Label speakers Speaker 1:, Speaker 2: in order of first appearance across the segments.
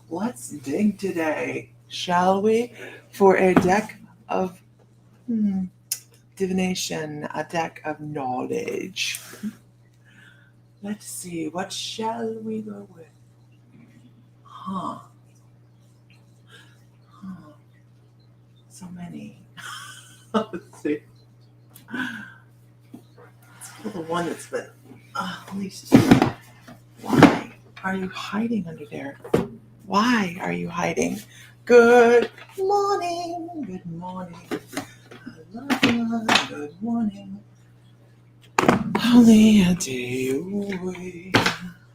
Speaker 1: Let's dig today, shall we? For a deck of divination, a deck of knowledge. Let's see, what shall we go with? So many. Let's see. Let's pull the one that's been at least. Why are you hiding under there? Why are you hiding? Good morning. Good morning. Good morning. Only a day away.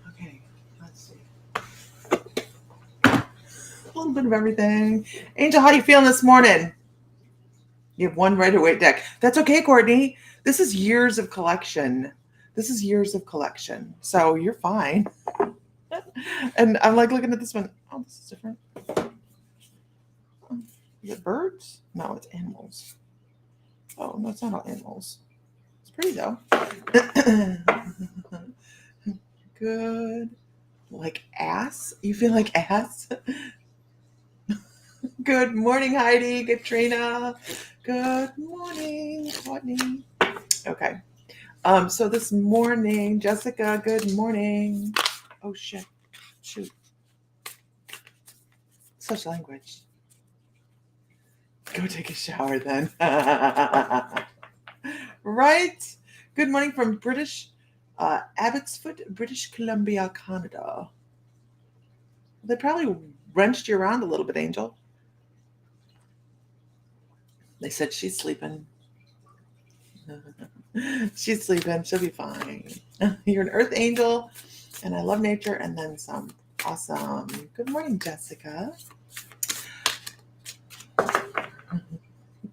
Speaker 1: Okay, let's see. A little bit of everything. Angel, how you feeling this morning? You have one Rider-Waite deck. That's okay, Courtney. This is years of collection. So you're fine. And I'm like looking at this one. Oh, this is different. Is it birds? No, it's animals. Oh, no, it's not all animals. It's pretty though. Good. Like ass? You feel like ass? Good morning, Heidi, Katrina. Good morning, Courtney. Okay. So this morning, Jessica, good morning. Oh shit. Shoot. Such language. Go take a shower then. Right? Good morning from British Abbotsford, British Columbia, Canada. They probably wrenched you around a little bit, Angel. They said she's sleeping. She's sleeping. She'll be fine. You're an earth angel, and I love nature, and then some. Awesome. Good morning, Jessica.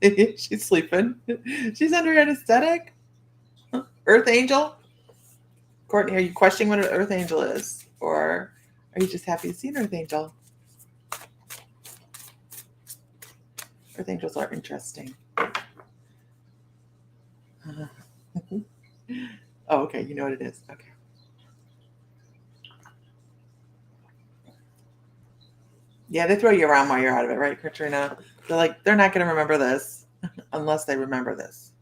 Speaker 1: She's sleeping. She's under anesthetic. Earth angel. Courtney, are you questioning what an earth angel is? Or are you just happy to see an earth angel? Earth angels are interesting. Oh, okay. You know what it is. Okay. Yeah, they throw you around while you're out of it, right, Katrina? They're like, they're not going to remember this unless they remember this.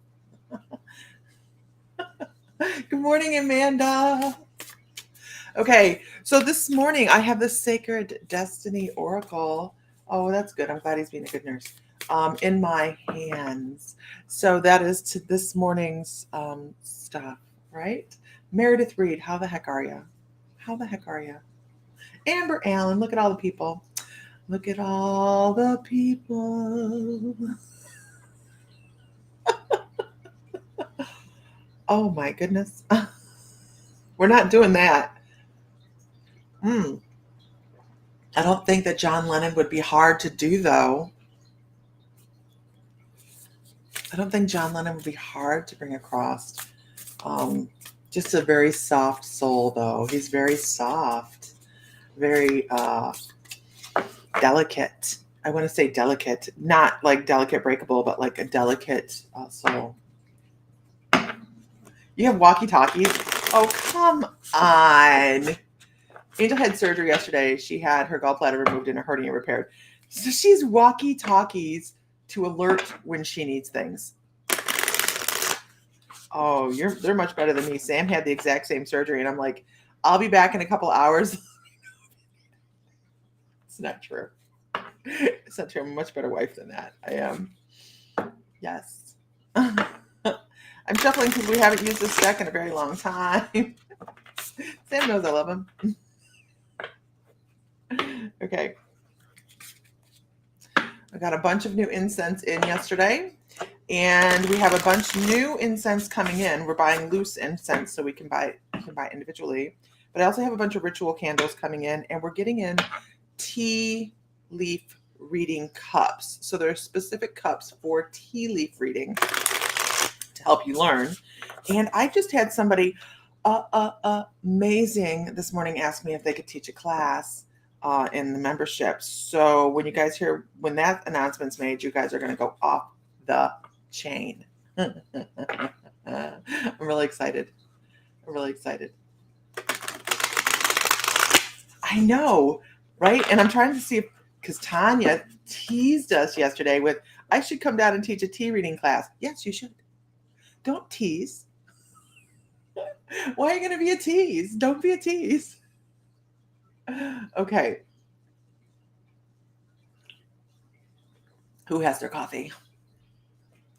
Speaker 1: Good morning, Amanda. Okay, so this morning I have the Sacred Destiny Oracle. Oh, that's good. I'm glad he's being a good nurse. In my hands. So that is to this morning's stuff, right? Meredith Reed, how the heck are you? How the heck are you? Amber Allen, look at all the people. Look at all the people. Oh my goodness. We're not doing that. I don't think that John Lennon would be hard to do, though. I don't think John Lennon would be hard to bring across. Just a very soft soul, though. He's very soft, very delicate. I want to say delicate, not like delicate breakable, but like a delicate soul. You have walkie-talkies? Oh, come on. Angel had surgery yesterday. She had her gallbladder removed and a hernia repaired. So she's walkie-talkies to alert when she needs things. Oh, they're much better than me. Sam had the exact same surgery, and I'm like, I'll be back in a couple hours. It's not true. It's not true. I'm a much better wife than that. I am. Yes. I'm shuffling because we haven't used this deck in a very long time. Sam knows I love him. Okay. I got a bunch of new incense in yesterday, and we have a bunch of new incense coming in. We're buying loose incense so we can buy individually. But I also have a bunch of ritual candles coming in, and we're getting in tea leaf reading cups. So there are specific cups for tea leaf reading to help you learn. And I just had somebody amazing this morning ask me if they could teach a class in the membership. So when you guys hear, when that announcement's made, you guys are going to go off the chain. I'm really excited. I know, right? And I'm trying to see if, because Tanya teased us yesterday with, I should come down and teach a tea reading class. Yes, you should. Don't tease. Why are you going to be a tease? Don't be a tease. Okay. Who has their coffee?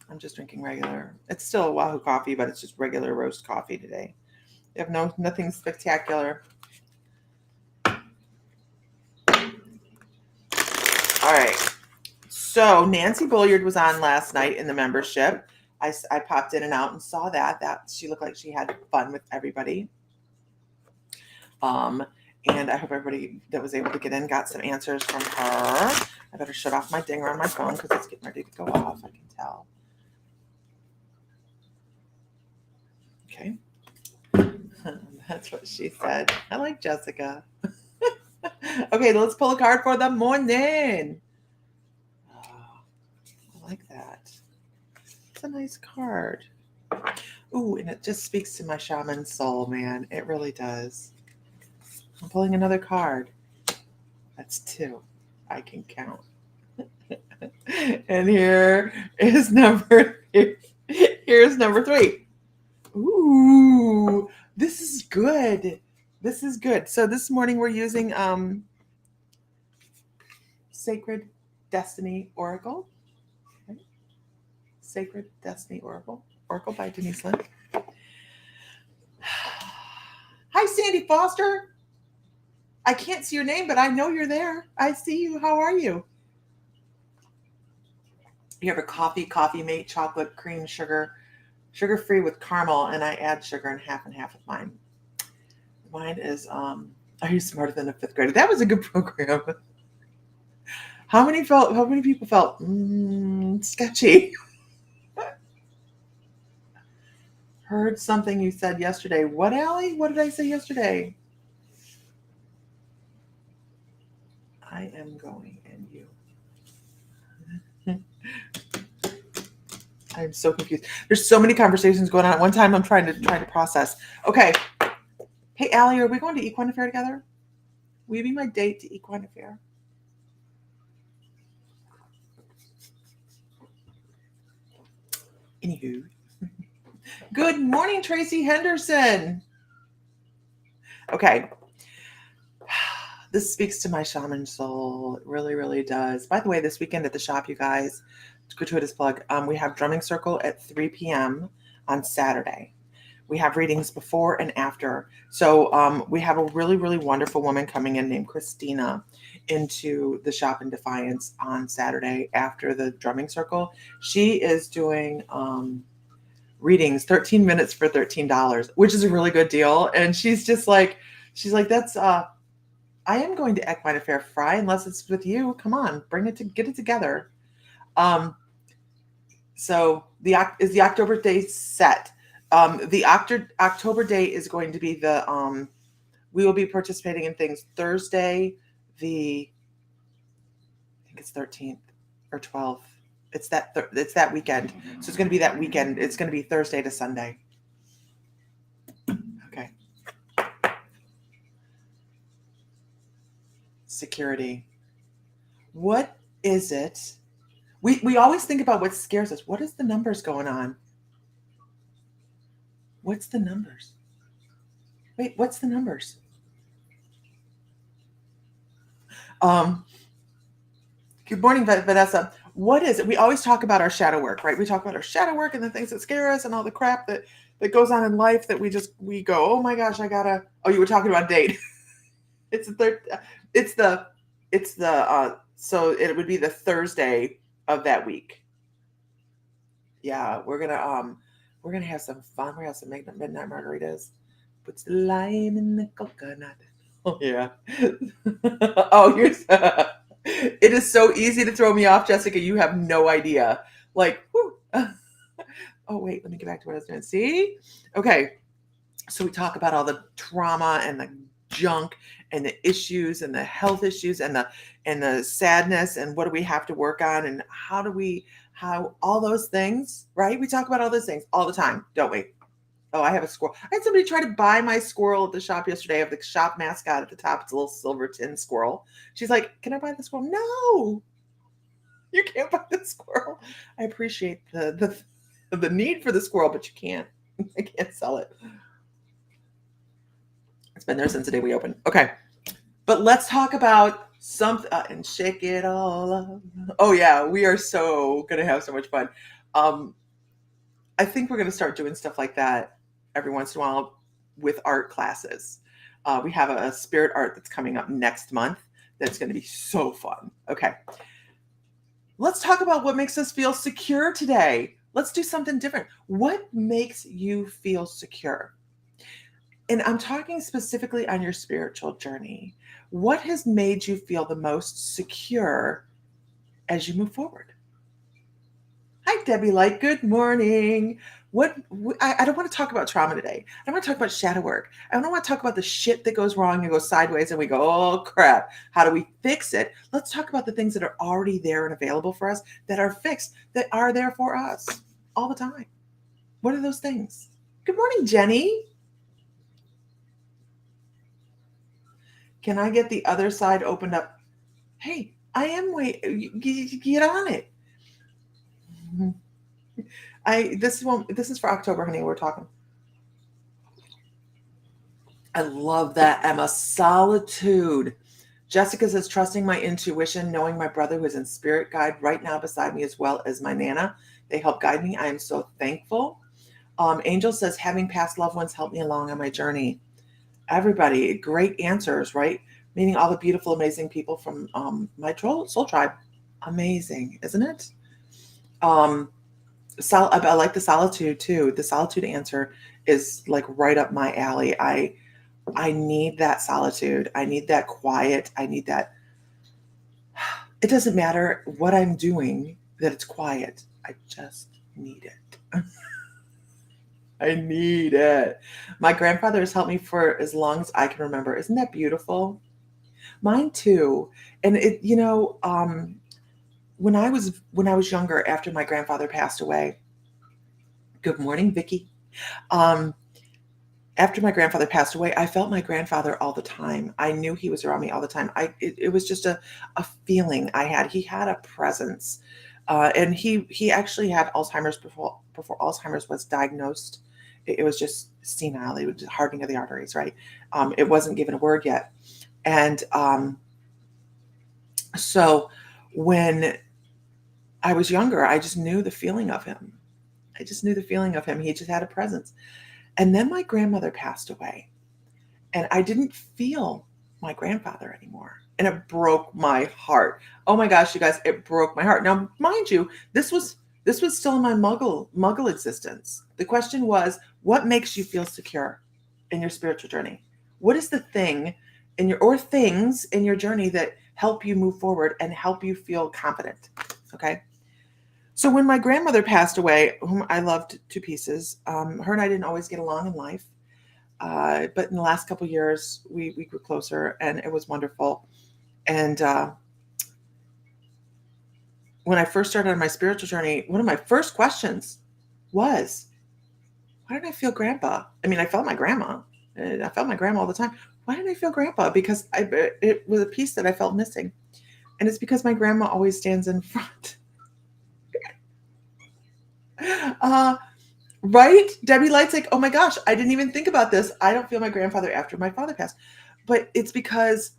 Speaker 1: I'm just drinking regular. It's still a Wahoo coffee, but it's just regular roast coffee today. You have nothing spectacular. All right. So Nancy Bulliard was on last night in the membership. I popped in and out and saw that she looked like she had fun with everybody. And I hope everybody that was able to get in got some answers from her. I better shut off my dinger on my phone because it's getting ready to go off. I can tell. Okay. That's what she said. I like Jessica. Okay, let's pull a card for the morning. Oh, I like that. It's a nice card. Ooh, and it just speaks to my shaman soul, man. It really does. I'm pulling another card. That's 2. I can count. And here's number 3. Ooh, this is good. This is good. So this morning we're using Sacred Destiny Oracle. Okay. Sacred Destiny Oracle by Denise Lynn. Hi, Sandy Foster. I can't see your name, but I know you're there. I see you. How are you? You have a coffee mate, chocolate, cream, sugar-free with caramel, and I add sugar and half with mine. Mine is, Are You Smarter Than a 5th Grader? That was a good program. How many people felt sketchy? Heard something you said yesterday. What, Allie? What did I say yesterday? I am going and you. I'm so confused. There's so many conversations going on at one time. I'm trying to process. Okay. Hey, Allie, are we going to Equine Affair together? Will you be my date to Equine Affair? Anywho. Good morning, Tracy Henderson. Okay. This speaks to my shaman soul. It really, really does. By the way, this weekend at the shop, you guys, gratuitous plug, we have Drumming Circle at 3 p.m. on Saturday. We have readings before and after. So we have a really, really wonderful woman coming in named Christina into the shop in Defiance on Saturday after the Drumming Circle. She is doing readings, 13 minutes for $13, which is a really good deal. And she's like, that's I am going to Equine Affair Fry unless it's with you. Come on, get it together. So the October day set. The October day is going to be we will be participating in things Thursday, I think it's 13th or 12th. It's that weekend. So it's going to be that weekend. It's going to be Thursday to Sunday. Okay. Security. What is it? We always think about what scares us. What is the numbers going on? What's the numbers? Wait, what's the numbers? Good morning, Vanessa. What is it? We always talk about our shadow work, right? We talk about our shadow work and the things that scare us and all the crap that goes on in life that we go, oh my gosh, you were talking about date. So it would be the Thursday of that week. Yeah, we're gonna have some fun. We're gonna have some midnight margaritas. Puts the lime in the coconut. Oh yeah. Oh, it is so easy to throw me off, Jessica. You have no idea. Like, whew. Oh wait, let me get back to what I was doing. See? Okay. So we talk about all the trauma and the junk and the issues and the health issues and the sadness and what do we have to work on and how all those things, right? We talk about all those things all the time, don't we? Oh, I have a squirrel. I had somebody try to buy my squirrel at the shop yesterday. I have the shop mascot at the top. It's a little silver tin squirrel. She's like, "Can I buy the squirrel?" No, you can't buy the squirrel. I appreciate the need for the squirrel, but you can't. I can't sell it. It's been there since the day we opened. Okay, but let's talk about something and shake it all up. Oh yeah, we are so gonna have so much fun. Um, I think we're gonna start doing stuff like that every once in a while with art classes. We have a spirit art that's coming up next month. That's going to be so fun. Okay, let's talk about what makes us feel secure today. Let's do something different. What makes you feel secure? And I'm talking specifically on your spiritual journey. What has made you feel the most secure as you move forward? Hi, Debbie Light. Good morning. I don't want to talk about trauma today. I want to talk about shadow work. I don't want to talk about the shit that goes wrong and goes sideways and we go, oh crap, how do we fix it? Let's talk about the things that are already there and available for us, that are fixed, that are there for us all the time. What are those things? Good morning, Jenny. Can I get the other side opened up? Hey, I am get on it. This is for October, honey. We're talking. I love that, Emma. Solitude. Jessica says, trusting my intuition, knowing my brother who is in spirit guide right now beside me, as well as my Nana. They help guide me. I am so thankful. Angel says, having past loved ones help me along on my journey. Everybody, great answers, right? Meeting all the beautiful, amazing people from my soul tribe. Amazing, isn't it? I like the solitude too. The solitude answer is like right up my alley. I need that solitude. I need that quiet. I need that. It doesn't matter what I'm doing, that it's quiet. I just need it. I need it. My grandfather has helped me for as long as I can remember. Isn't that beautiful? Mine too. And when I was younger, after my grandfather passed away. Good morning, Vicky. Um, After my grandfather passed away, I felt my grandfather all the time. I knew he was around me all the time. It was just a feeling I had. He had a presence, and he actually had Alzheimer's before Alzheimer's was diagnosed. It was just senile. It was just hardening of the arteries, right? It wasn't given a word yet, and so when I was younger, I just knew the feeling of him. I just knew the feeling of him. He just had a presence. And then my grandmother passed away, and I didn't feel my grandfather anymore. And it broke my heart. Oh my gosh, you guys, it broke my heart. Now, mind you, this was still in my muggle existence. The question was, what makes you feel secure in your spiritual journey? What is the thing or things in your journey that help you move forward and help you feel confident? Okay. So when my grandmother passed away, whom I loved to pieces, her and I didn't always get along in life. But in the last couple of years, we grew closer, and it was wonderful. And when I first started on my spiritual journey, one of my first questions was, why did I feel grandpa? I mean, I felt my grandma. I felt my grandma all the time. Why did I feel grandpa? Because it was a piece that I felt missing. And it's because my grandma always stands in front. Right? Debbie Light's like, oh my gosh, I didn't even think about this. I don't feel my grandfather after my father passed. But it's because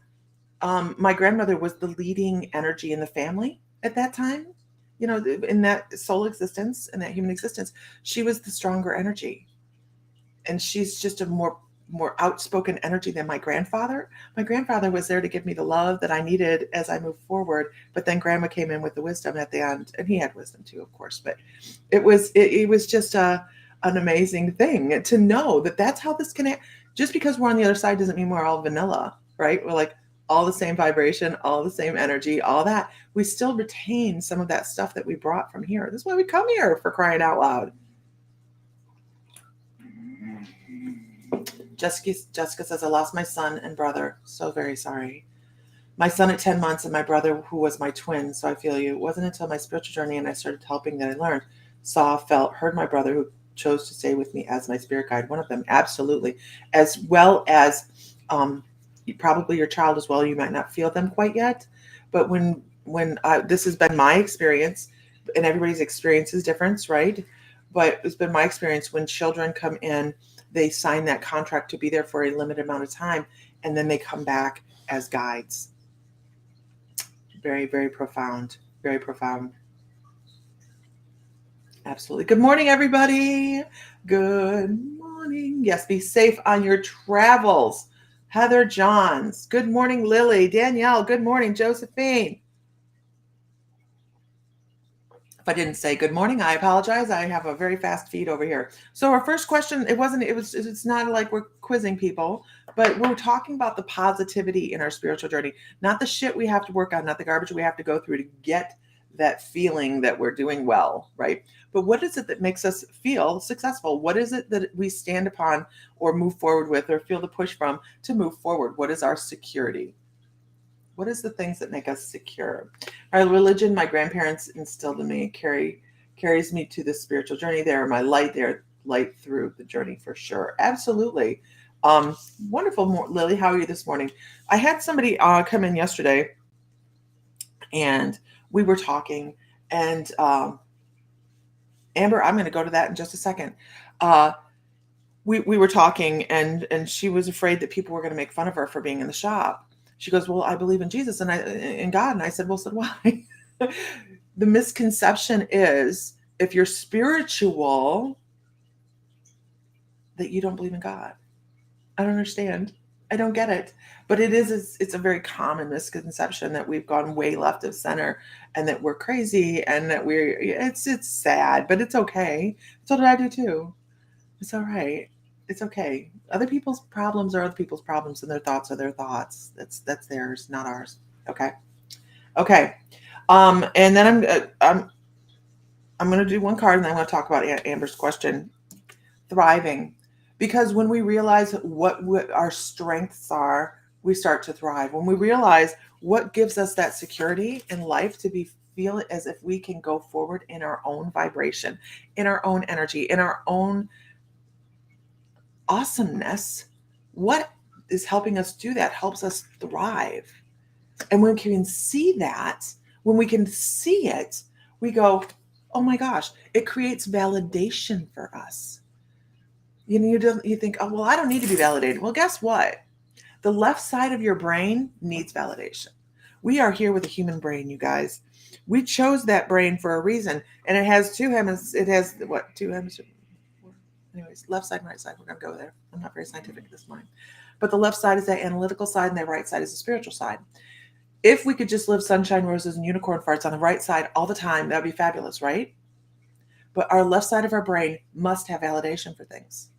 Speaker 1: my grandmother was the leading energy in the family at that time. You know, in that soul existence, in that human existence, she was the stronger energy. And she's just a more outspoken energy than my grandfather. My grandfather was there to give me the love that I needed as I moved forward. But then grandma came in with the wisdom at the end, and he had wisdom too, of course. But it was just an amazing thing to know that that's how this can. Just because we're on the other side doesn't mean we're all vanilla, right? We're like all the same vibration, all the same energy, all that. We still retain some of that stuff that we brought from here. This is why we come here, for crying out loud. Jessica says, I lost my son and brother. So very sorry. My son at 10 months and my brother who was my twin. So I feel you. It wasn't until my spiritual journey and I started helping that I learned, saw, felt, heard my brother who chose to stay with me as my spirit guide. One of them, absolutely, as well as probably your child as well. You might not feel them quite yet, but this has been my experience, and everybody's experience is different, right? But it's been my experience when children come in, they sign that contract to be there for a limited amount of time, and then they come back as guides. Very, very profound. Very profound. Absolutely. Good morning, everybody. Good morning. Yes, be safe on your travels. Heather Johns. Good morning, Lily. Danielle. Good morning, Josephine. If I didn't say good morning, I apologize. I have a very fast feed over here. So our first question, it's not like we're quizzing people, but we're talking about the positivity in our spiritual journey, not the shit we have to work on, not the garbage we have to go through to get that feeling that we're doing well, right? But what is it that makes us feel successful? What is it that we stand upon or move forward with or feel the push from to move forward? What is our security? What is the things that make us secure? Our religion, my grandparents instilled in me, carries me to the spiritual journey. They're my light. They're light through the journey for sure. Absolutely. Wonderful, Lily. How are you this morning? I had somebody come in yesterday, and we were talking, and Amber, I'm going to go to that in just a second. We were talking, and she was afraid that people were going to make fun of her for being in the shop. She goes, well, I believe in Jesus and in God. And I said, well, so why? The misconception is if you're spiritual, that you don't believe in God. I don't understand. I don't get it. But it's a very common misconception that we've gone way left of center and that we're crazy and that it's sad, but it's okay. So did I do too. It's all right. It's okay. Other people's problems are other people's problems, and their thoughts are their thoughts. That's theirs, not ours. Okay. Okay. And then I'm going to do one card, and then I'm going to talk about Amber's question. Thriving, because when we realize what our strengths are, we start to thrive. When we realize what gives us that security in life to feel it as if we can go forward in our own vibration, in our own energy, in our own awesomeness, what is helping us do that helps us thrive. And when we can see that, when we can see it, we go, oh my gosh, it creates validation for us. You think, oh, well, I don't need to be validated. Well, guess what? The left side of your brain needs validation. We are here with a human brain, you guys. We chose that brain for a reason. And it has two hemispheres. It has what? Two hemispheres. Anyways, left side and right side, we're going to go there. I'm not very scientific this morning. But the left side is the analytical side, and the right side is the spiritual side. If we could just live sunshine, roses, and unicorn farts on the right side all the time, that would be fabulous, right? But our left side of our brain must have validation for things.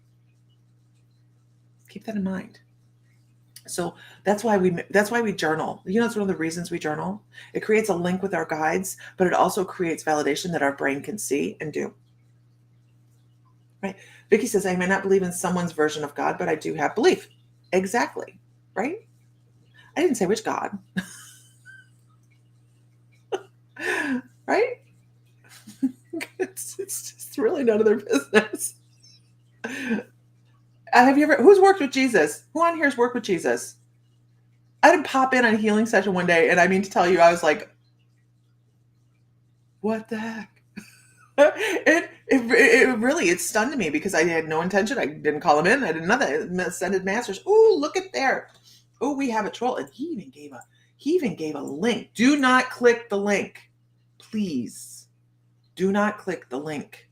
Speaker 1: Keep that in mind. So that's why we journal. It's one of the reasons we journal. It creates a link with our guides, but it also creates validation that our brain can see and do. Right? Vicky says, I may not believe in someone's version of God, but I do have belief. Exactly. Right? I didn't say which God. Right? It's just really none of their business. Who's worked with Jesus? Who on here has worked with Jesus? I didn't pop in on a healing session one day, and I mean to tell you, I was like, what the heck? It really stunned me because I had no intention. I didn't call him in. I did nothing. Ascended Masters. Ooh, look at there. Oh, we have a troll, and he even gave a link. Do not click the link, please. Do not click the link.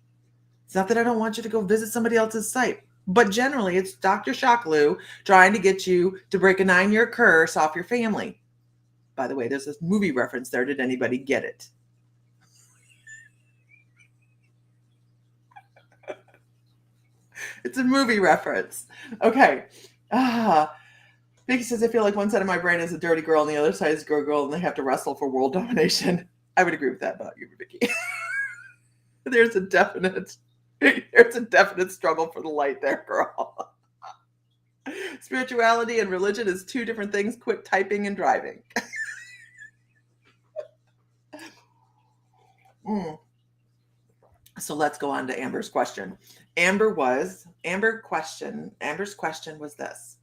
Speaker 1: It's not that I don't want you to go visit somebody else's site, but generally, it's Dr. Shockloo trying to get you to break a 9-year curse off your family. By the way, there's this movie reference there. Did anybody get it? It's a movie reference. Okay. Vicky says, I feel like one side of my brain is a dirty girl and the other side is a girl and they have to wrestle for world domination. I would agree with that about you, Vicky. There's a definite struggle for the light there, girl. Spirituality and religion is two different things. Quit typing and driving. So let's go on to Amber's question. Amber's question was this.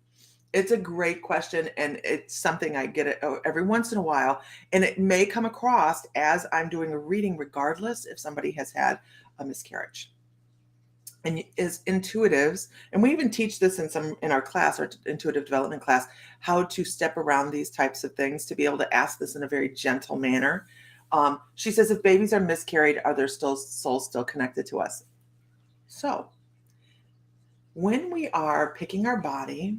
Speaker 1: It's a great question, and it's something I get it every once in a while, and it may come across as I'm doing a reading regardless if somebody has had a miscarriage. And as intuitives, and we even teach this in our class, our intuitive development class, how to step around these types of things to be able to ask this in a very gentle manner. She says, if babies are miscarried, are their souls still connected to us? So when we are picking our body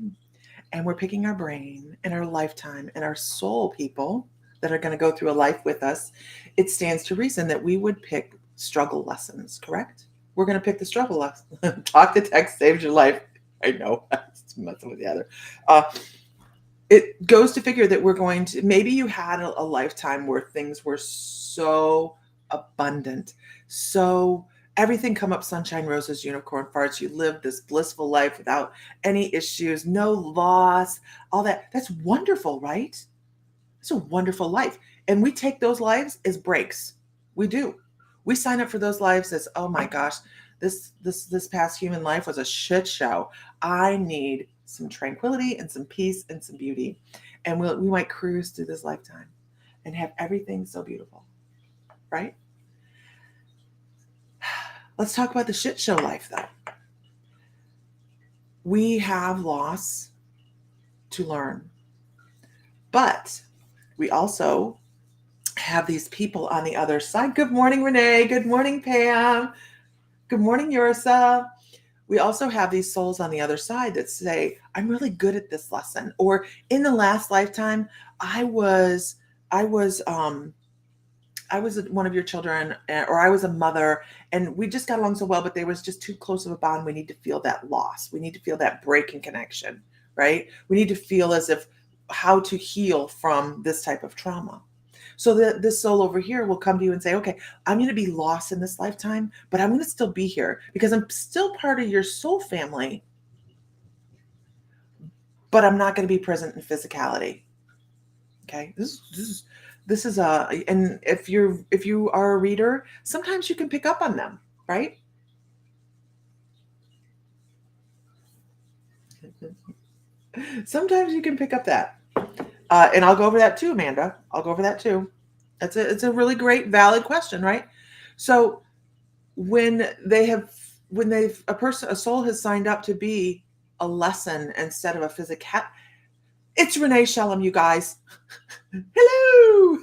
Speaker 1: and we're picking our brain and our lifetime and our soul people that are going to go through a life with us, it stands to reason that we would pick struggle lessons, correct? We're going to pick the struggle lesson. Talk to text saves your life. I know. It's messing with the other. It goes to figure that we're going to, maybe you had a lifetime where things were so abundant, so everything come up sunshine, roses, unicorn farts. You lived this blissful life without any issues, no loss, all that. That's wonderful, right? It's a wonderful life. And we take those lives as breaks. We do. We sign up for those lives as, oh my gosh, this past human life was a shit show. I need some tranquility and some peace and some beauty. And we might cruise through this lifetime and have everything so beautiful, right? Let's talk about the shit show life, though. We have loss to learn, but we also have these people on the other side. Good morning, Renee. Good morning, Pam. Good morning, Yursa. We also have these souls on the other side that say, I'm really good at this lesson. Or in the last lifetime, I was one of your children, or I was a mother, and we just got along so well, but there was just too close of a bond. We need to feel that loss. We need to feel that break in connection, right? We need to feel as if how to heal from this type of trauma. So this soul over here will come to you and say, okay, I'm going to be lost in this lifetime, but I'm going to still be here because I'm still part of your soul family, but I'm not going to be present in physicality. Okay. This is and if you are a reader, sometimes you can pick up on them, right? Sometimes you can pick up that. And I'll go over that too, Amanda. I'll go over that too. It's a really great, valid question, right? So when a soul has signed up to be a lesson instead of a physical, it's Renee Shellum, you guys. Hello.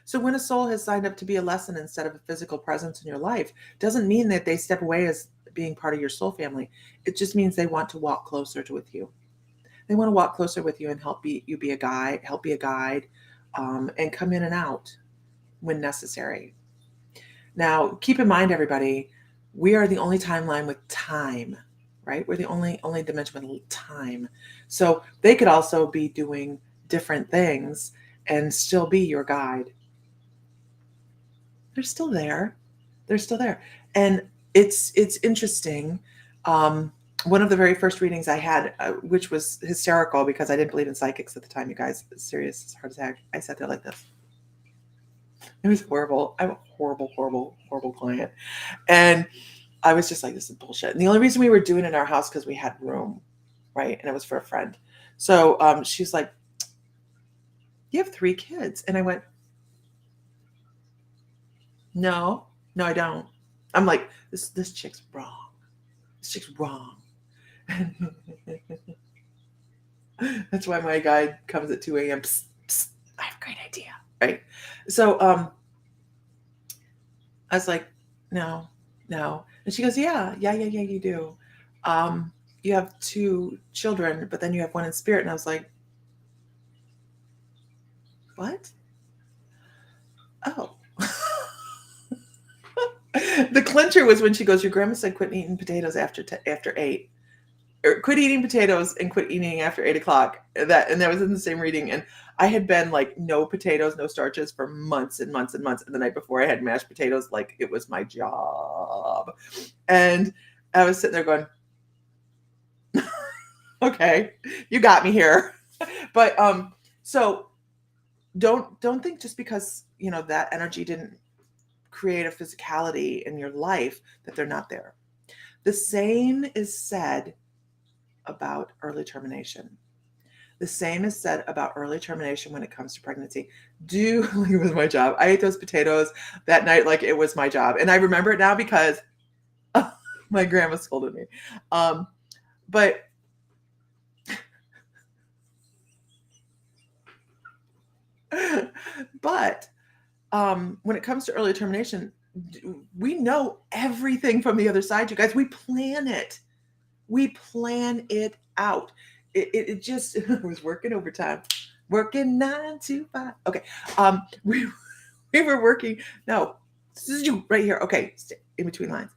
Speaker 1: So when a soul has signed up to be a lesson instead of a physical presence in your life, doesn't mean that they step away as being part of your soul family. It just means they want to walk closer with you. They want to walk closer with you and help be a guide, and come in and out when necessary. Now, keep in mind, everybody, we are the only timeline with time, right? We're the only dimension with time. So they could also be doing different things and still be your guide. They're still there. They're still there. And it's interesting. One of the very first readings I had, which was hysterical because I didn't believe in psychics at the time, you guys, serious heart attack. I sat there like this. It was horrible. I'm a horrible, horrible, horrible client. And I was just like, this is bullshit. And the only reason we were doing it in our house because we had room, right? And it was for a friend. So she's like, you have 3 kids. And I went, no, I don't. I'm like, this chick's wrong. This chick's wrong. That's why my guide comes at 2 a.m. Psst, psst, I have a great idea, right? So I was like, no. And she goes, yeah, you do. You have 2 children, but then you have 1 in spirit. And I was like, what? Oh. The clincher was when she goes, your grandma said quit eating potatoes after 8. Or quit eating potatoes and quit eating after 8 o'clock. And that was in the same reading. And I had been like, no potatoes, no starches for months and months and months. And the night before I had mashed potatoes like it was my job. And I was sitting there going, okay, you got me here. But so don't think just because, that energy didn't create a physicality in your life that they're not there. The same is said about early termination. The same is said about early termination when it comes to pregnancy. Like it was my job. I ate those potatoes that night like it was my job. And I remember it now because my grandma scolded me. But when it comes to early termination, we know everything from the other side, you guys. We plan it. We plan it out. It just was working overtime, working 9 to 5. Okay. We were working. No, this is you right here. Okay, stay in between lines.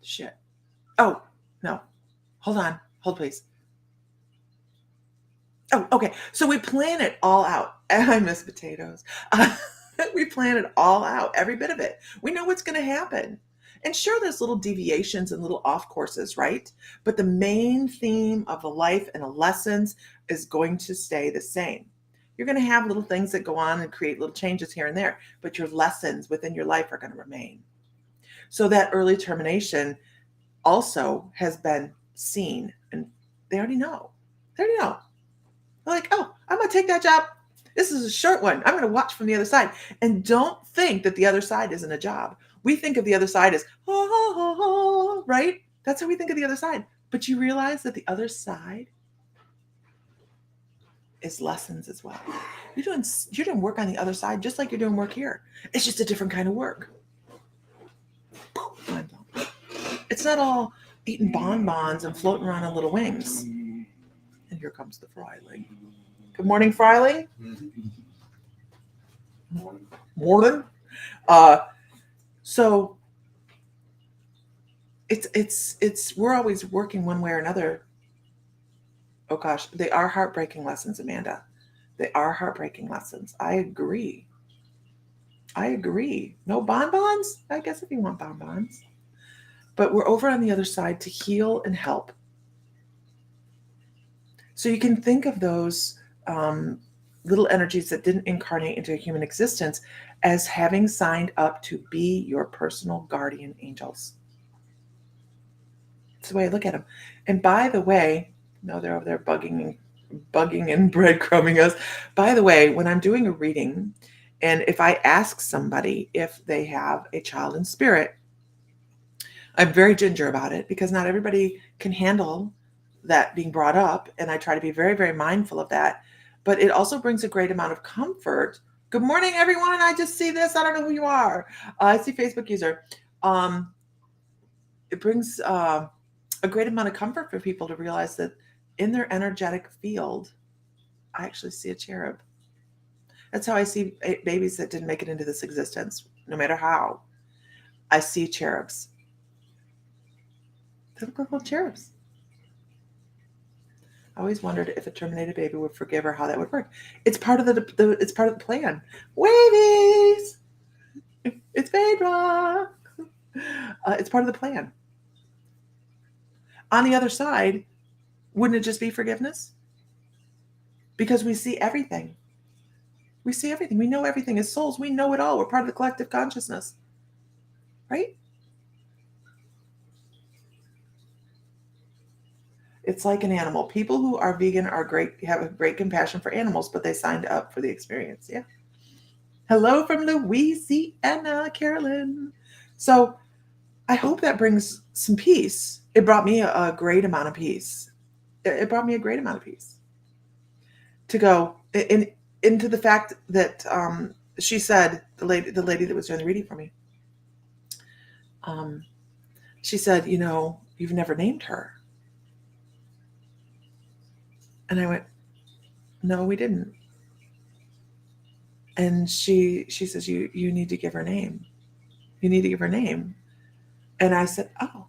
Speaker 1: Shit. Oh no, hold on, hold please. Oh, okay. So we plan it all out. I miss potatoes. We plan it all out, every bit of it. We know what's going to happen. And sure, there's little deviations and little off courses, right? But the main theme of the life and the lessons is going to stay the same. You're going to have little things that go on and create little changes here and there, but your lessons within your life are going to remain. So that early termination also has been seen, and they already know. They already know. They're like, oh, I'm going to take that job. This is a short one. I'm going to watch from the other side. And don't think that the other side isn't a job. We think of the other side as, right? That's how we think of the other side. But you realize that the other side is lessons as well. You're doing work on the other side just like you're doing work here. It's just a different kind of work. It's not all eating bonbons and floating around on little wings. And here comes the Fryling. Good morning, Fryling. Morning. So it's we're always working one way or another. Oh gosh, they are heartbreaking lessons, Amanda. They are heartbreaking lessons. I agree. No bonbons? I guess if you want bonbons. But we're over on the other side to heal and help. So you can think of those little energies that didn't incarnate into a human existence as having signed up to be your personal guardian angels. That's the way I look at them. And by the way, no, they're over there bugging and breadcrumbing us. By the way, when I'm doing a reading, and if I ask somebody if they have a child in spirit, I'm very ginger about it because not everybody can handle that being brought up. And I try to be very, very mindful of that. But it also brings a great amount of comfort. Good morning, everyone. I just see this. I don't know who you are. I see Facebook user. It brings a great amount of comfort for people to realize that in their energetic field, I actually see a cherub. That's how I see babies that didn't make it into this existence, no matter how. I see cherubs. They look like little cherubs. I always wondered if a terminated baby would forgive her, how that would work. It's part of it's part of the plan. Wavies! It's Phaedra! It's part of the plan. On the other side, wouldn't it just be forgiveness? Because we see everything. We see everything. We know everything as souls. We know it all. We're part of the collective consciousness. Right? It's like an animal. People who are vegan have a great compassion for animals, but they signed up for the experience. Yeah. Hello from Louisiana, Carolyn. So I hope that brings some peace. It brought me a great amount of peace. It brought me a great amount of peace to go into the fact that she said, the lady that was doing the reading for me, she said, you've never named her. And I went, no, we didn't. And she says, you need to give her name. You need to give her name. And I said, oh.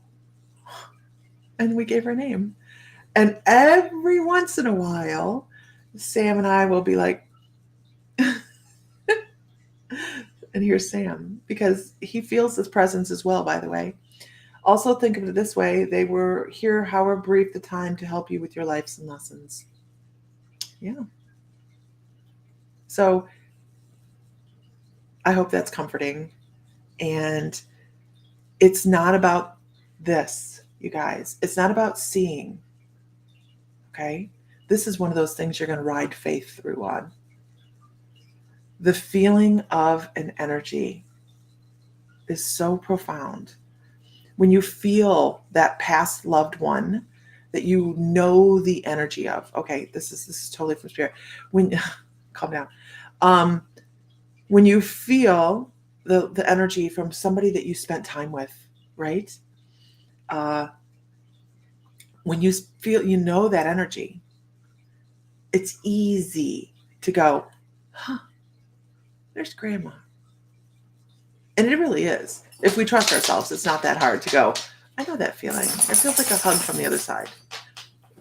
Speaker 1: And we gave her name. And every once in a while, Sam and I will be like, and here's Sam, because he feels this presence as well, by the way. Also think of it this way. They were here, however brief the time, to help you with your lives and lessons. Yeah. So I hope that's comforting. And it's not about this, you guys. It's not about seeing. Okay? This is one of those things you're going to ride faith through on. The feeling of an energy is so profound. When you feel that past loved one that you know the energy of, okay, this is totally from spirit. When calm down. When you feel the energy from somebody that you spent time with, right? When you feel, you know that energy, it's easy to go, huh, there's grandma. And it really is. If we trust ourselves, it's not that hard to go, I know that feeling. It feels like a hug from the other side.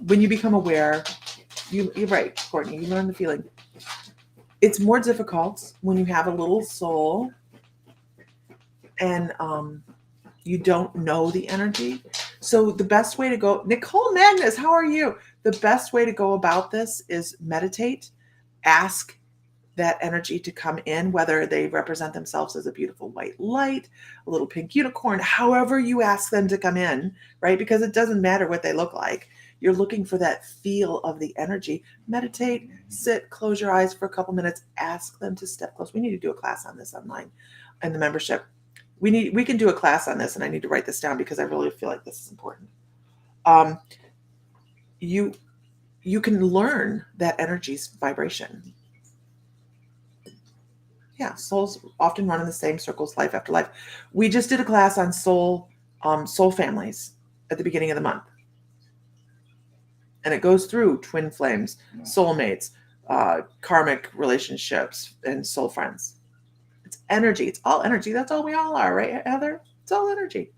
Speaker 1: When you become aware, you're right, Courtney, you learn the feeling. It's more difficult when you have a little soul and you don't know the energy. So the best way to go, Nicole Magnus, how are you? The best way to go about this is meditate, ask that energy to come in, whether they represent themselves as a beautiful white light, a little pink unicorn, however you ask them to come in, right? Because it doesn't matter what they look like. You're looking for that feel of the energy. Meditate, sit, close your eyes for a couple minutes, ask them to step close. We need to do a class on this online in the membership. We can do a class on this, and I need to write this down because I really feel like this is important. You can learn that energy's vibration. Yeah, souls often run in the same circles life after life. We just did a class on soul families at the beginning of the month. And it goes through twin flames, soulmates, karmic relationships, and soul friends. It's energy. It's all energy. That's all we all are, right, Heather? It's all energy.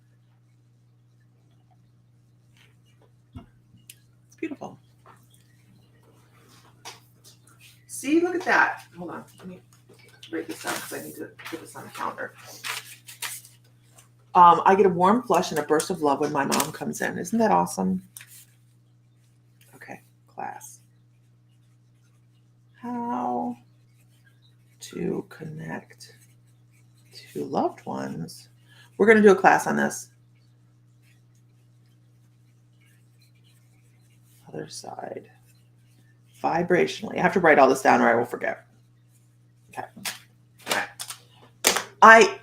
Speaker 1: It's beautiful. See, look at that. Hold on. Let me write this down because I need to put this on the calendar. I get a warm flush and a burst of love when my mom comes in. Isn't that awesome? Okay, class. How to connect to loved ones. We're going to do a class on this. Other side. Vibrationally. I have to write all this down or I will forget. Okay. All right.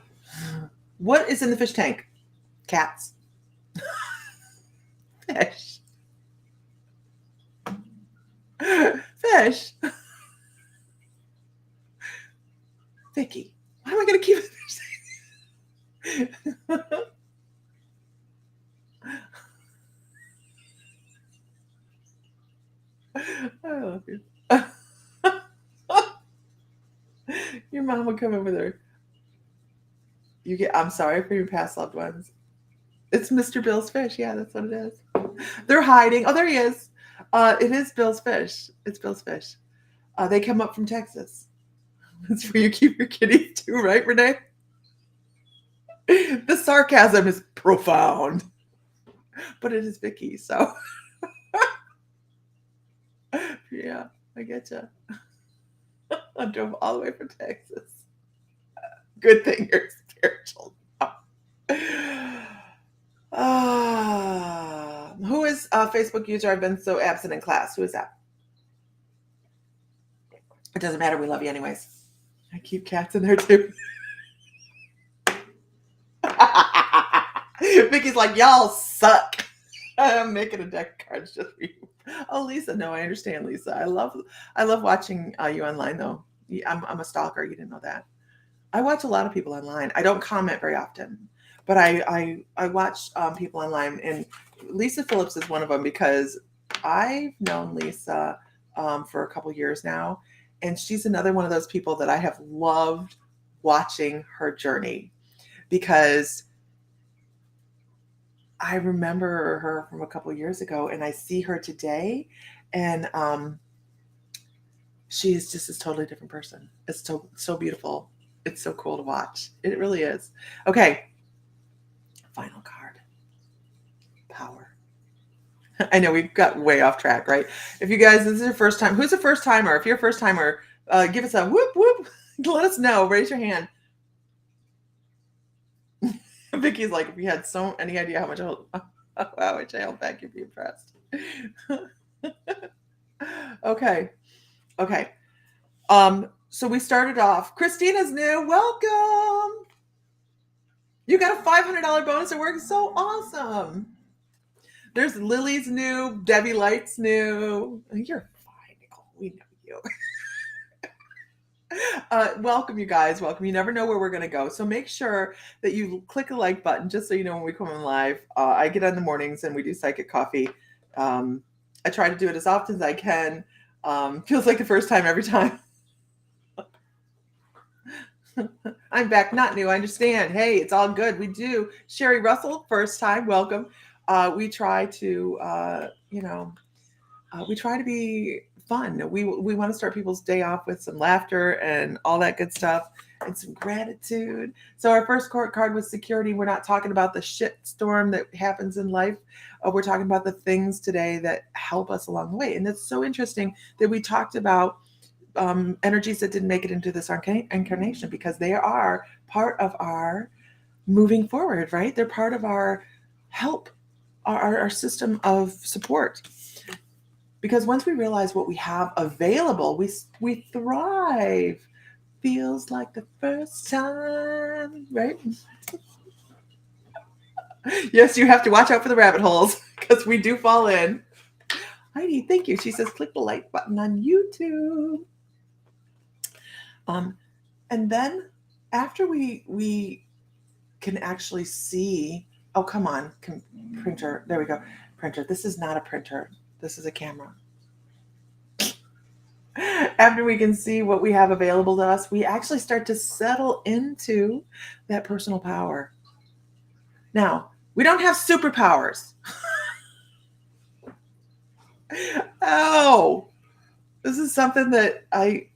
Speaker 1: What is in the fish tank? Cats. Fish. Fish. Vicky, why am I going to keep it? I love you. Your mom would come over there. I'm sorry for your past loved ones. It's Mr. Bill's fish. Yeah, that's what it is. They're hiding. Oh, there he is. It is Bill's fish. It's Bill's fish. They come up from Texas. That's where you keep your kitties too, right, Renee? The sarcasm is profound. But it is Vicky, so. Yeah, I get you. I drove all the way from Texas. Good thing you're spiritual. Who is a Facebook user? I've been so absent in class. Who is that? It doesn't matter. We love you anyways. I keep cats in there too. Vicky's like, y'all suck. I'm making a deck of cards just for you. Oh, Lisa. No, I understand, Lisa. I love watching you online, though. I'm a stalker. You didn't know that. I watch a lot of people online. I don't comment very often, but I watch people online, and Lisa Phillips is one of them because I've known Lisa for a couple years now, and she's another one of those people that I have loved watching her journey because I remember her from a couple years ago, and I see her today, and she is just a totally different person. It's so beautiful. It's so cool to watch. It really is. Okay. Final card. Power. I know we've got way off track, right? If you guys, this is your first time. Who's a first timer? If you're a first timer, give us a whoop, whoop. Let us know. Raise your hand. Vicky's like, if you had any idea how much I held back, you'd be impressed. Okay. So we started off. Christina's new. Welcome. You got a $500 bonus at work. So awesome. There's Lily's new. Debbie Light's new. You're fine, Nicole. We know you. Welcome, you guys. Welcome. You never know where we're going to go. So make sure that you click the like button just so you know when we come on live. I get on the mornings and we do Psychic Coffee. I try to do it as often as I can. Feels like the first time every time. I'm back, not new. I understand. Hey, it's all good. We do. Sherry Russell, first time. Welcome. We try to, we try to be fun. We want to start people's day off with some laughter and all that good stuff and some gratitude. So our first card was security. We're not talking about the shit storm that happens in life. We're talking about the things today that help us along the way. And it's so interesting that we talked about energies that didn't make it into this incarnation because they are part of our moving forward, right? They're part of our help, our system of support. Because once we realize what we have available, we thrive. Feels like the first time, right? Yes, you have to watch out for the rabbit holes because we do fall in. Heidi, thank you. She says, click the like button on YouTube. And then after we can actually see, oh, come on, printer. There we go. Printer. This is not a printer. This is a camera. After we can see what we have available to us, we actually start to settle into that personal power. Now, we don't have superpowers. Oh, this is something that I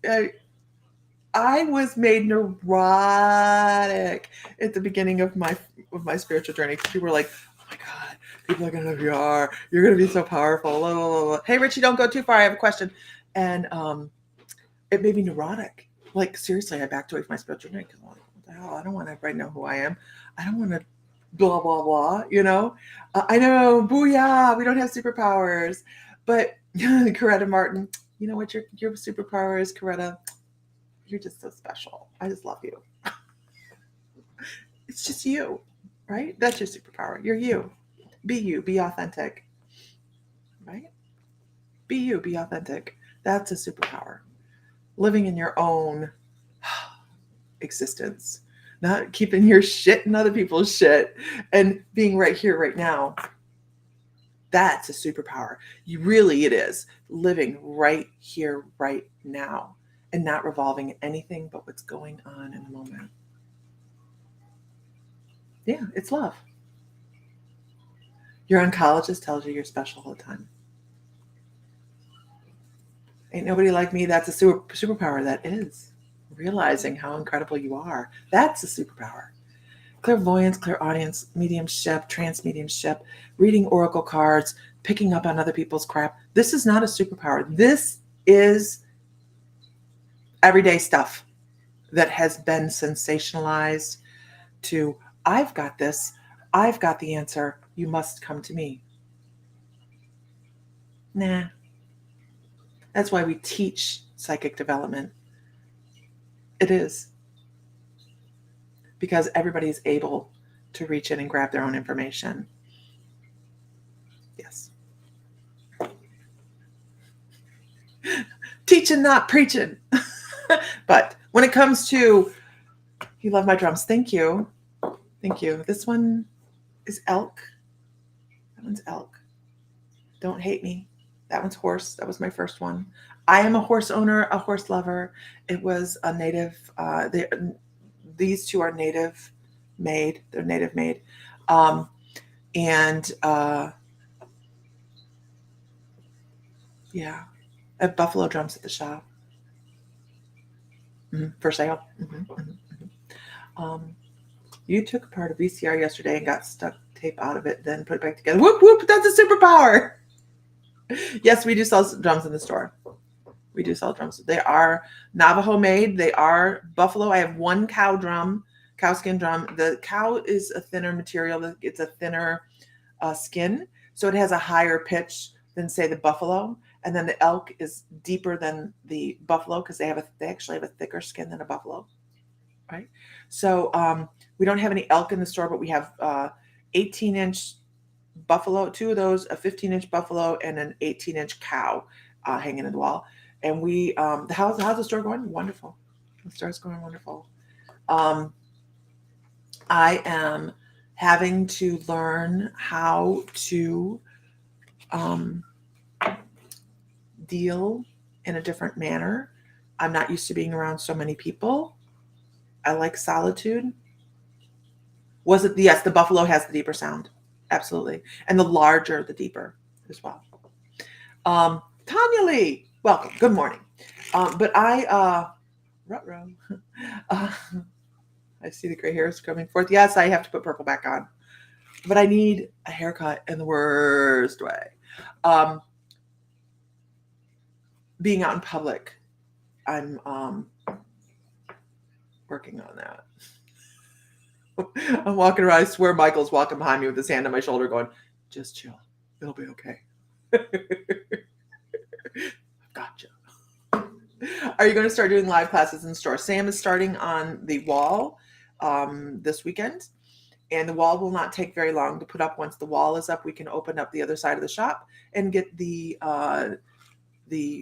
Speaker 1: was made neurotic at the beginning of my spiritual journey. People were like, "Oh my God, people are gonna be you're gonna be so powerful." Blah, blah, blah. Hey, Richie, don't go too far. I have a question, and it made me neurotic. Like seriously, I backed away from my spiritual journey because what the hell? I don't want everybody to know who I am. I don't want to blah blah blah. I know, booyah. We don't have superpowers, but Coretta Martin. You know what your superpower is, Coretta? You're just so special. I just love you. It's just you, right? That's your superpower. You're you. Be authentic, right? Be you, be authentic. That's a superpower. Living in your own existence, not keeping your shit in other people's shit and being right here, right now. That's a superpower. It is living right here, right now. And not revolving in anything but what's going on in the moment. Yeah, it's love. Your oncologist tells you you're special all the time. Ain't nobody like me. That's a superpower. That is realizing how incredible you are. That's a superpower. Clairvoyance, clairaudience, mediumship, trance mediumship, reading oracle cards, picking up on other people's crap. This is not a superpower. This is everyday stuff that has been sensationalized to, I've got this, I've got the answer, you must come to me. Nah. That's why we teach psychic development. It is. Because everybody is able to reach in and grab their own information. Yes. Teaching, not preaching. But when it comes to, you love my drums. Thank you. Thank you. This one is elk. That one's elk. Don't hate me. That one's horse. That was my first one. I am a horse owner, a horse lover. It was a native. These two are native made. They're native made. Yeah. I have buffalo drums at the shop. For sale. You took apart a VCR yesterday and got stuck tape out of it, then put it back together. Whoop, whoop, that's a superpower. Yes, we do sell drums in the store. We do sell drums. They are Navajo made. They are buffalo. I have one cow drum Cow skin drum. The cow is a thinner material. It's a thinner skin, so it has a higher pitch than, say, the buffalo. And then the elk is deeper than the buffalo because they actually have a thicker skin than a buffalo, right? So we don't have any elk in the store, but we have 18-inch buffalo, two of those, a 15-inch buffalo and an 18-inch cow hanging in the wall. And we, how's the store going? Wonderful. The store's going wonderful. I am having to learn how to deal in a different manner. I'm not used to being around so many people. I like solitude. Yes, the buffalo has the deeper sound. Absolutely. And the larger, the deeper as well. Tanya Lee, welcome. Good morning. But I see the gray hairs coming forth. Yes, I have to put purple back on. But I need a haircut in the worst way. Being out in public, I'm working on that. I'm walking around. I swear Michael's walking behind me with his hand on my shoulder going, just chill. It'll be okay. Gotcha. Are you going to start doing live classes in store? Sam is starting on the wall this weekend. And the wall will not take very long to put up. Once the wall is up, we can open up the other side of the shop and get the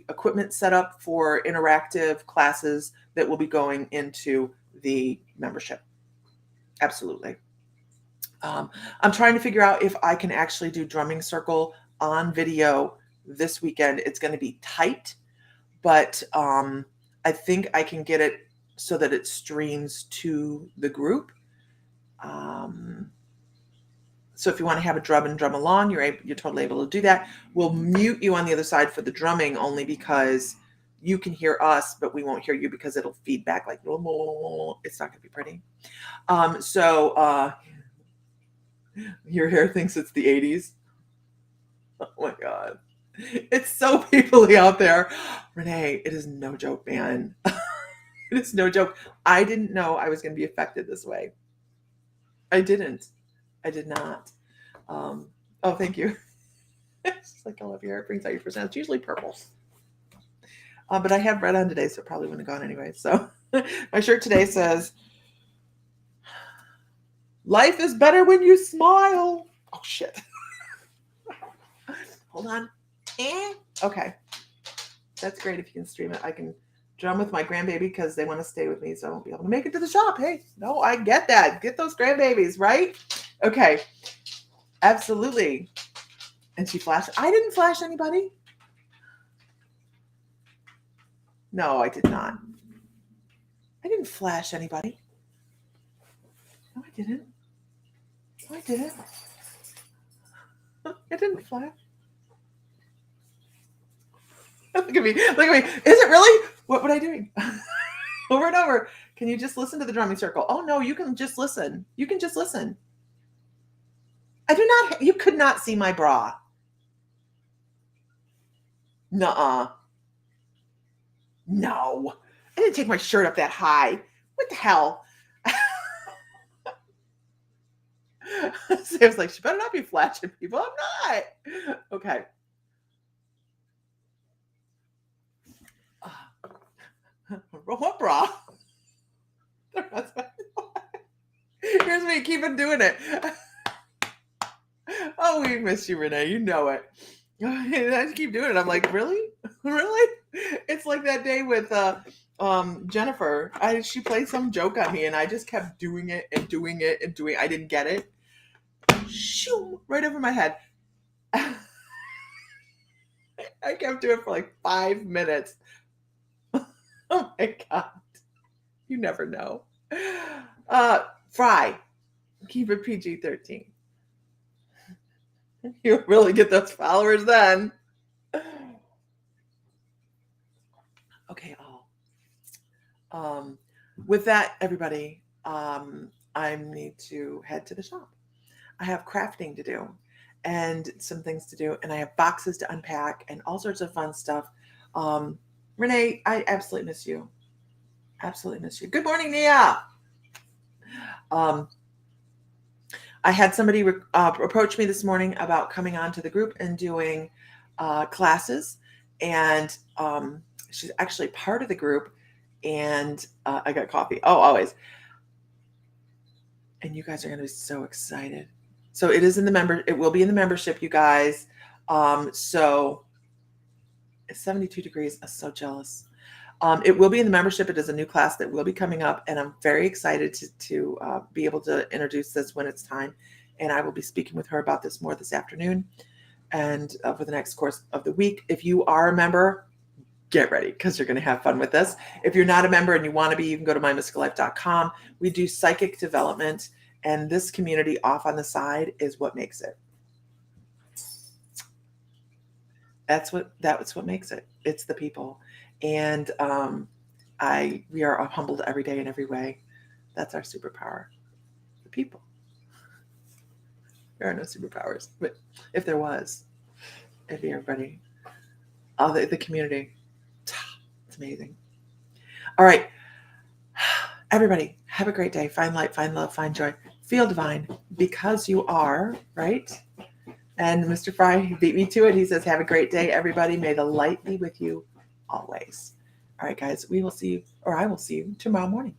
Speaker 1: equipment set up for interactive classes that will be going into the membership. Absolutely. I'm trying to figure out if I can actually do drumming circle on video this weekend. It's going to be tight, but I think I can get it so that it streams to the group. So if you want to have a drum and drum along, you're totally able to do that. We'll mute you on the other side for the drumming only because you can hear us, but we won't hear you because it'll feed back like, it's not going to be pretty. So your hair thinks it's the 80s. Oh my God. It's so people-y out there. Renee, it is no joke, man. It is no joke. I didn't know I was going to be affected this way. I did not. Oh, thank you. It's like I love your hair. It brings out your percent. It's usually purple. But I have red on today, so it probably wouldn't have gone anyway. So my shirt today says, life is better when you smile. Oh, shit. Hold on. Okay. That's great if you can stream it. I can drum with my grandbaby because they want to stay with me, so I won't be able to make it to the shop. Hey, no, I get that. Get those grandbabies, right? Okay. Absolutely. And she flashed. I didn't flash anybody. No, I did not. I didn't flash anybody. No, I didn't. No, I didn't. I didn't flash. Look at me. Look at me. Is it really? What am I doing? Over and over. Can you just listen to the drumming circle? Oh, no, you can just listen. You can just listen. You could not see my bra. Nuh-uh. No. I didn't take my shirt up that high. What the hell? Sam's like, she better not be flashing people. I'm not. Okay. What bra? Here's me keeping doing it. Oh, we miss you, Renee. You know it. I just keep doing it. I'm like, really? Really? It's like that day with Jennifer. She played some joke on me, and I just kept doing it and doing it and doing it. I didn't get it. Shoo, right over my head. I kept doing it for like 5 minutes. Oh my God. You never know. Fry. Keep it PG-13. You'll really get those followers then. Okay, with that, everybody, I need to head to the shop. I have crafting to do and some things to do, and I have boxes to unpack and all sorts of fun stuff. Renee, I absolutely miss you. Absolutely miss you. Good morning, Nia. I had somebody approach me this morning about coming on to the group and doing classes. And she's actually part of the group. And I got coffee. Oh, always. And you guys are going to be so excited. So it is in the it will be in the membership, you guys. So it's 72 degrees. I'm so jealous. It will be in the membership. It is a new class that will be coming up, and I'm very excited to be able to introduce this when it's time. And I will be speaking with her about this more this afternoon and for the next course of the week. If you are a member, get ready because you're going to have fun with this. If you're not a member and you want to be, you can go to mymysticallife.com. We do psychic development, and this community off on the side is what makes it. That's what makes it. It's the people. And we are humbled every day in every way. That's our superpower, the people. There are no superpowers, but if there was, it'd be everybody. The community. It's amazing. All right, everybody, have a great day. Find light, find love, find joy. Feel divine because you are, right? And Mr. Fry beat me to it. He says, have a great day, everybody. May the light be with you always. All right, guys, we will see you, or I will see you tomorrow morning.